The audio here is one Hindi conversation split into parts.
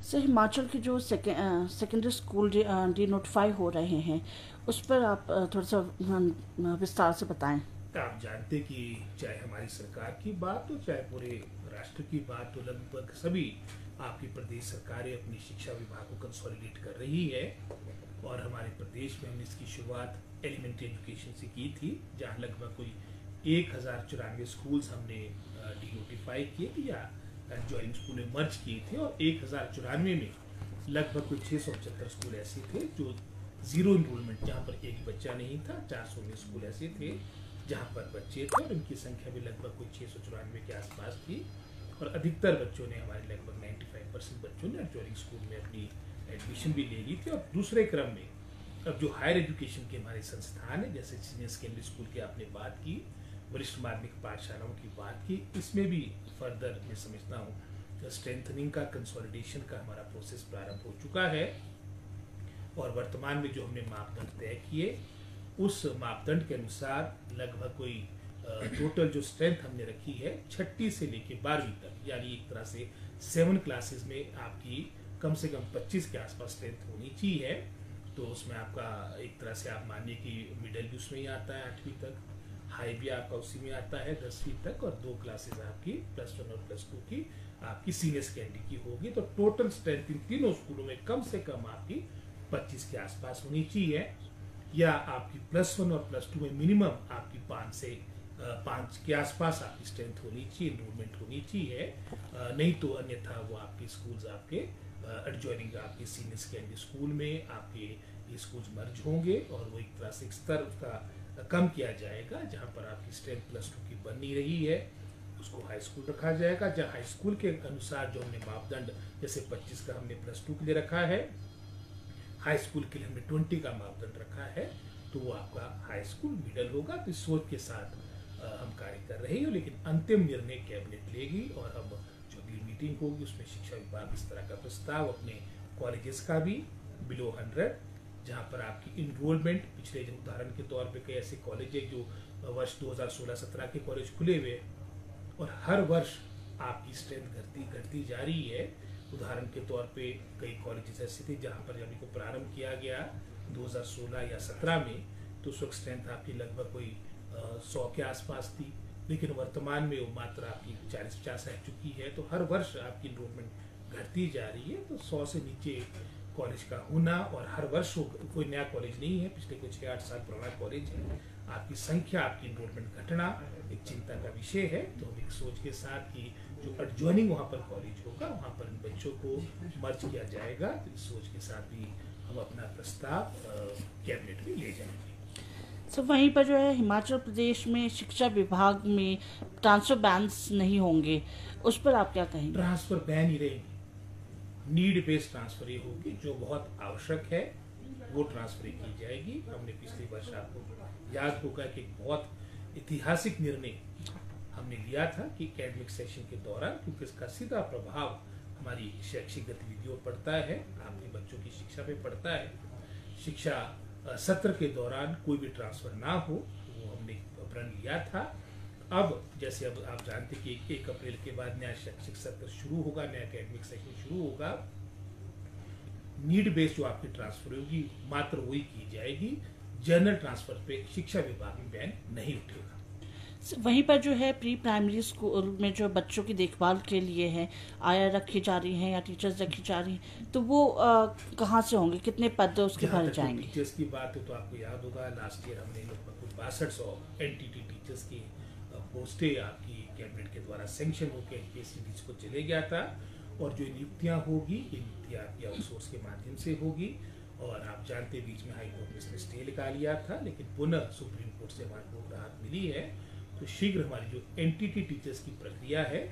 सर, हिमाचल के जो सेकेंडरी स्कूल डी नोटिफाई हो रहे हैं, उस पर आप थोड़ा सा विस्तार से बताएं। आप जानते कि चाहे हमारी सरकार की बात हो चाहे पूरे राष्ट्र की बात हो, लगभग सभी आपकी प्रदेश सरकारें अपनी शिक्षा विभाग को कंसोलिडेट कर रही है। और हमारे प्रदेश में हमने इसकी शुरुआत एलिमेंट्री एजुकेशन से की थी, जहाँ लगभग कोई 1094 स्कूल्स हमने डी नोटिफाई किए या ज्वाइनिंग स्कूल में मर्ज किए थे। और 1094 में लगभग कोई 675 स्कूल ऐसे थे जो जीरो इनरोलमेंट, जहाँ पर एक बच्चा नहीं था। 419 स्कूल ऐसे थे जहाँ पर बच्चे थे और इनकी संख्या भी लगभग कोई 694 के आसपास थी। और अधिकतर बच्चों ने, हमारे लगभग 95% बच्चों ने ज्वाइनिंग स्कूल में अपनी एडमिशन भी ले ली थी। और दूसरे क्रम में अब जो हायर एजुकेशन के हमारे संस्थान है, जैसे सीनियर सेकेंडरी स्कूल की आपने बात की, वरिष्ठ माध्यमिक पाठशालाओं की बात की, इसमें भी फर्दर मैं समझता हूँ स्ट्रेंथनिंग का, कंसोलिडेशन का हमारा प्रोसेस प्रारंभ हो चुका है। और वर्तमान में जो हमने मापदंड तय किए, उस मापदंड के अनुसार लगभग कोई टोटल जो स्ट्रेंथ हमने रखी है 6ठी से लेके 12वीं तक, यानी एक तरह से 7 क्लासेस में आपकी कम से कम 25 के आसपास स्ट्रेंथ होनी चाहिए। तो उसमें आपका एक तरह से आप मानिए कि मिडिल भी उसमें ही आता है 8वीं तक, हाई भी आपका उसी में आता है 10वीं तक, और 2 क्लासेस आपकी +1 और +2 की आपकी सीनियर सेकेंडरी की होगी। तो टोटल स्ट्रेंथ इन तीनों स्कूलों में कम से कम आपकी 25 के आसपास होनी चाहिए, या आपकी +1 और +2 में मिनिमम आपकी 5 से 5 के आसपास आपकी स्ट्रेंथ होनी चाहिए, इनरोलमेंट होनी चाहिए। नहीं तो अन्यथा वो आपके स्कूल्स आपके एडजॉइनिंग आपके सीनियर सेकेंडरी स्कूल में आपके ये स्कूल्स मर्ज होंगे और वो एक तरह से एक स्तर उसका कम किया जाएगा। जहाँ पर आपकी स्ट्रेंथ +2 की बन नहीं रही है, उसको हाई स्कूल रखा जाएगा। जहाँ हाई स्कूल के अनुसार जो हमने मापदंड, जैसे 25 का हमने +2 के लिए रखा है, हाई स्कूल के लिए हमने 20 का मापदंड रखा है, तो वो आपका हाई स्कूल मिडल होगा। तो इस सोच के साथ हम कार्य कर रहे हैं, लेकिन अंतिम निर्णय कैबिनेट लेगी। और हम जो भी मीटिंग होगी उसमें शिक्षा विभाग इस तरह का प्रस्ताव अपने कॉलेजेस का भी बिलो 100, जहाँ पर आपकी इनरोलमेंट पिछले उदाहरण के तौर पे कई ऐसे कॉलेज है जो वर्ष 2016-17 के कॉलेज खुले हुए और हर वर्ष आपकी स्ट्रेंथ घटती जा रही है। उदाहरण के तौर पे कई कॉलेजेस ऐसे थे जहाँ पर जब इनको प्रारंभ किया गया 2016 या 17 में, तो उस वक्त स्ट्रेंथ आपकी लगभग कोई 100 के आसपास थी, लेकिन वर्तमान में वो मात्रा आपकी 40-50 रह चुकी है। तो हर वर्ष आपकी इनरोलमेंट घटती जा रही है। तो 100 से नीचे कॉलेज का होना, और हर वर्ष कोई नया कॉलेज नहीं है, पिछले कुछ 6-8 साल पुराना कॉलेज है, आपकी संख्या, आपकी इनरोलमेंट घटना एक चिंता का विषय है। तो हम एक सोच के साथ कि जो एडजॉइनिंग वहाँ पर कॉलेज होगा, वहाँ पर इन बच्चों को मर्ज किया जाएगा। तो इस सोच के साथ भी हम अपना प्रस्ताव कैबिनेट में ले जाएंगे। सर, वहीं पर जो है हिमाचल प्रदेश में शिक्षा विभाग में ट्रांसफर बैन्स नहीं होंगे, उस पर आप क्या कहेंगे? ट्रांसफर बैन ही रहेंगे, नीड बेस्ड ट्रांसफर ही होगी। जो बहुत आवश्यक है वो ट्रांसफर की जाएगी। हमने पिछले वर्ष, आपको याद होगा कि एक बहुत ऐतिहासिक निर्णय हमने लिया था कि एकेडमिक सेशन के दौरान, क्योंकि इसका सीधा प्रभाव हमारी शैक्षिक गतिविधियों पर पड़ता है, आपके बच्चों की शिक्षा पे पड़ता है। शिक्षा सत्र के दौरान कोई भी ट्रांसफर ना हो, वो हमने प्रण लिया था। अब जैसे अब आप जानते कि 1 अप्रैल के बाद नया शैक्षिक सत्र शुरू होगा, नया एकेडमिक सेशन शुरू होगा। नीड बेस्ड जो आपकी ट्रांसफर होगी मात्र वही की जाएगी, जनरल ट्रांसफर पे शिक्षा विभाग में बैन नहीं उठेगा। वहीं पर जो है प्री प्राइमरी स्कूल में जो बच्चों की देखभाल के लिए है आया रखी जा रही हैं या टीचर्स रखी जा रही हैं, तो वो कहाँ से होंगे, कितने पद उसके भरे जाएंगे? टीचर्स की बात है तो आपको याद होगा लास्ट ईयर हमने लगभग कुछ 6200 एनटीटी टीचर्स की पोस्टें आपकी कैबिनेट के द्वारा सैंक्शन होकर एनपीएससीडीज को चले गया था। और जो नियुक्तियाँ होगी, ये नियुक्तियाँ आपकी आउटसोर्स के माध्यम से होगी। और आप जानते बीच में हाईकोर्ट ने इसमें स्टे लगा लिया था, लेकिन पुनः सुप्रीम कोर्ट से हमारे को राहत मिली है। तो शीघ्र हमारी जो एनटीटी टीचर्स की प्रक्रिया है,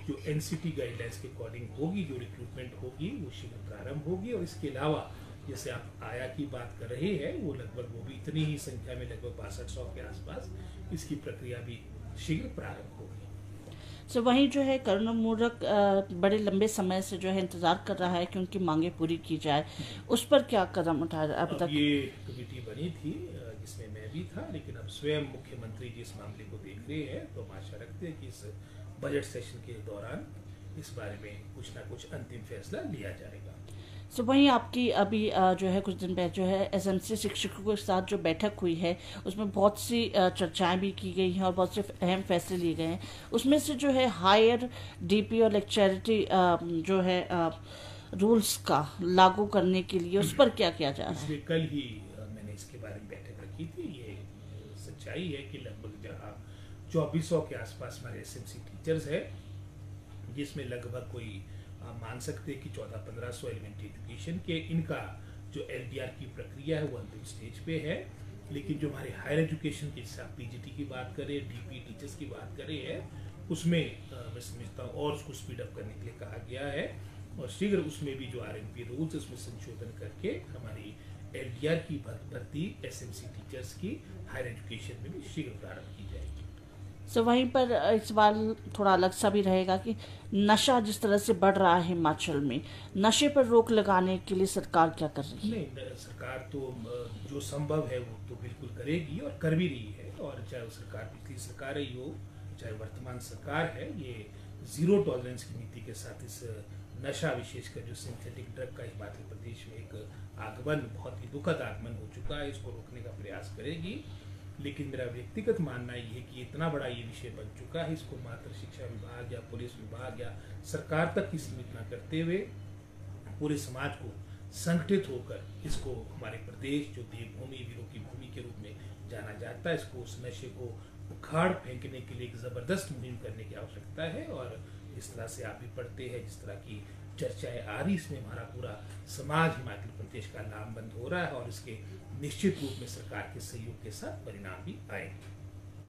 जो एनसीटी गाइडलाइंस के अकॉर्डिंग होगी, जो रिक्रूटमेंट होगी, वो शीघ्र प्रारंभ होगी। और इसके अलावा जैसे आप आया की बात कर रहे हैं, वो लगभग वो भी इतनी ही संख्या में, लगभग 6200 के आसपास इसकी प्रक्रिया भी शीघ्र प्रारंभ होगी। सो वहीं जो है करुणा मूरक बड़े लंबे समय से जो है इंतजार कर रहा है कि उनकी मांगे पूरी की जाए, उस पर क्या कदम उठाया अब तक? ये कमेटी बनी थी जिसमें मैं भी था, लेकिन अब स्वयं मुख्यमंत्री जी इस मामले को देख रहे हैं। तो हम आशा रखते हैं कि इस बजट सेशन के दौरान इस बारे में कुछ ना कुछ अंतिम फैसला लिया जाएगा। सो वहीं आपकी अभी जो है कुछ दिन पहले जो है एसएमसी शिक्षकों के साथ जो बैठक हुई है उसमें बहुत सी चर्चाएं भी की गई हैं और बहुत से अहम फैसले लिए गए हैं। उसमें से जो है हायर डीपी और लेक्चरिटी जो है रूल्स का लागू करने के लिए उस पर क्या किया जा रहा है? इसलिए कल ही मैंने इसके बारे में बैठक रखी थी। ये सच्चाई है कि लगभग जहाँ 2400 के आसपास हमारे एसएमसी टीचर्स है, जिसमें लगभग कोई मान सकते हैं कि 1400-1500 एलिमेंट्री एजुकेशन के इनका जो एलडीआर की प्रक्रिया है वो अंतिम स्टेज पे है। लेकिन जो हमारे हायर एजुकेशन के जैसे आप पीजीटी की बात करें, डीपी टीचर्स की बात करें है, उसमें मैं समझता हूँ और उसको स्पीड अप करने के लिए कहा गया है और शीघ्र उसमें भी जो आरएनपी रूल्स उसमें संशोधन करके हमारी एलडीआर की भर्ती एसएमसी टीचर्स की हायर एजुकेशन में भी शीघ्र प्रारंभ की जाएगी। सो वहीं पर इस बार थोड़ा अलग सा भी रहेगा कि नशा जिस तरह से बढ़ रहा है हिमाचल में, नशे पर रोक लगाने के लिए सरकार क्या कर रही है? नहीं, सरकार तो जो संभव है वो तो बिल्कुल करेगी और कर भी रही है। और चाहे वो सरकार पिछली सरकार ही हो, चाहे वर्तमान सरकार है, ये जीरो टॉलरेंस की नीति के साथ इस नशा, विशेषकर जो सिंथेटिक ड्रग का हिमाचल प्रदेश में एक आगमन, बहुत ही दुखद आगमन हो चुका है, इसको रोकने का प्रयास करेगी। लेकिन मेरा व्यक्तिगत मानना ये है कि इतना बड़ा ये विषय बन चुका है, इसको मात्र शिक्षा विभाग या पुलिस विभाग या सरकार तक ही सीमित न करते हुए पूरे समाज को संगठित होकर इसको हमारे प्रदेश जो देवभूमि, वीरों की भूमि के रूप में जाना जाता है, इसको उस नशे को उखाड़ फेंकने के लिए एक जबरदस्त मुहिम करने की आवश्यकता है। और जिस तरह से आप भी पढ़ते हैं, जिस तरह की चर्चाएं आ रही, इसमें हमारा पूरा समाज हिमाचल प्रदेश का लामबंद हो रहा है और इसके निश्चित रूप में सरकार के सहयोग के साथ परिणाम भी आएंगे।